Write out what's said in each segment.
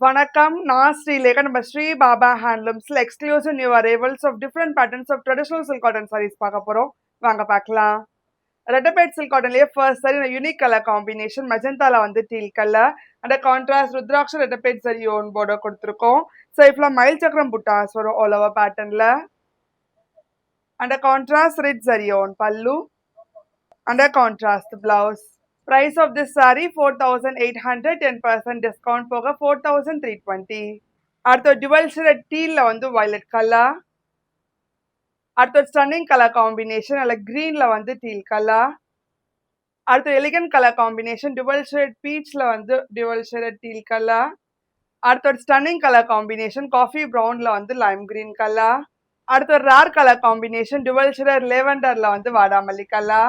வணக்கம். நான் ஸ்ரீலேகா. நம்ம ஸ்ரீ பாபா ஹேண்ட்லூம்ஸ்ல exclusive new arrivals of different patterns of traditional silk cotton saris பார்க்க போறோம். வாங்க பார்க்கலாம். ரெட்டபேட் சில்க் காட்டன்லயே first sari unique colour combination மெஜந்தால வந்து teal colour and contrast rudraksha ரெட்டபேட் சரி ஓன் பார்டர் கொடுத்துருக்கோம். ஸோ இப்போ மயில் சக்கரம் புட்டாஸ் வரும் ஆல் ஓவர் பேட்டர்ன்ல and contrast red zari on பல்லு and contrast blouse. Price of this saree 4,800, 10% discount போக 4,320. அடுத்த dual shade teal ல வந்து violet color. அடுத்த stunning color combination அல்ல green ல வந்து teal color. அடுத்த elegant color combination dual shade peach ல வந்து dual shade teal color. அடுத்த stunning color combination coffee brown ல வந்து lime green color. அடுத்த rare color combination dual shade lavender ல வந்து வாடாமல்லி color.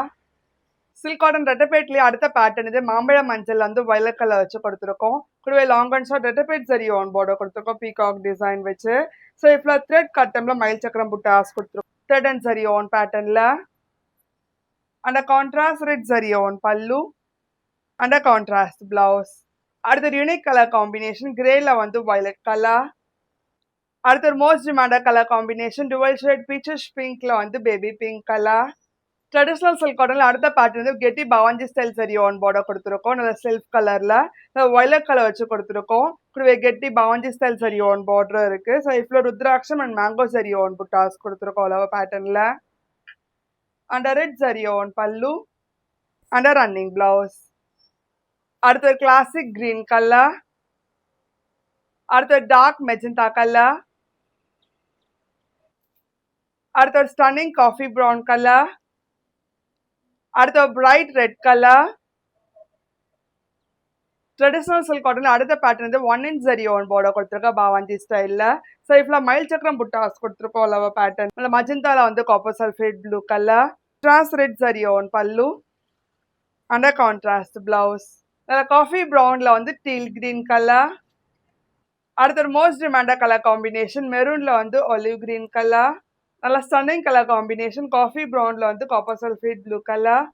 சில்க் காட்டன் ரெட்டபேட்லயே அடுத்த பேட்டர்ன் இது மாம்பழ மஞ்சள் வந்து வயலட் கலர் வச்சு கொடுத்துருக்கோம். கூடவே லாங் அண்ட் ஷார்ட் ரெட்டபேட் சரி ஆன் பார்டர் கொடுத்துருக்கோம் பீகாக் டிசைன் வச்சு. ஸோ இப்போ த்ரெட் கட்டம்ல மயில் சக்கரம் புட்டாஸ் கொடுத்துருக்கோம் த்ரெட் அண்ட் சரி ஆன் பேட்டர்ன்ல and contrast red zari on பல்லு அண்ட் கான்ட்ராஸ்ட் பிளவுஸ். அடுத்த யூனிக் கலர் காம்பினேஷன் கிரேல வந்து வயலட் கலர். அடுத்த most demanded colour combination dual shade peaches பிங்க்ல வந்து baby pink colour. Traditional silk காட்டன்ல அடுத்த பேட்டர்ன் வந்து கெட்டி பவாஞ்சி ஸ்டைல் சரி ஆன் பார்டர் கொடுத்துருக்கோம். நல்ல செல்ஃப் கலர்ல வயலட் கலர் வச்சு கொடுத்துருக்கோம். கூடவே கெட்டி பவாஞ்சி ஸ்டைல் சரி ஆன் பார்டர் இருக்கு. ஸோ இப்போ ருத்ராட்சம் அண்ட் மேங்கோ சரி ஆன் புட்டாஸ் கொடுத்துருக்கோம் அளவு பேட்டர்ன்ல அண்ட் ரெட் சரி ஆன் பல்லு அண்ட் ரன்னிங் பிளவுஸ். அடுத்த கிளாசிக் கிரீன் கலர். அடுத்த டார்க் மெஜந்தா கலர். அடுத்த ஸ்டன்னிங் காஃபி ப்ரௌன் கலர். அடுத்த bright red colour. Traditional silk காட்டன்ல அடுத்த பேட்டர்ன் வந்து 1 inch சரி ஓன் பார்டர் கொடுத்துருக்கோம் பாவாஞ்சி ஸ்டைல்ல. ஸோ இப்போ மயில் சக்கரம் புட்டாஸ் கொடுத்துருக்கோம் அளவு பேட்டர்ன் மஜந்தால வந்து copper sulphate blue colour. Contrast red zari on பல்லு அண்ட் கான்ட்ராஸ்ட் பிளவுஸ். காஃபி ப்ரௌன்ல வந்து டீல் கிரீன் கலர். அடுத்த மோஸ்ட் டிமாண்டட் கலர் காம்பினேஷன் மெரூன்ல வந்து ஒலிவ் கிரீன் கலர். நல்ல ஸ்டன்னிங் கலர் காம்பினேஷன் காஃபி ப்ரௌன்ல வந்து காப்பர் சல்ஃபேட் ப்ளூ கலர்.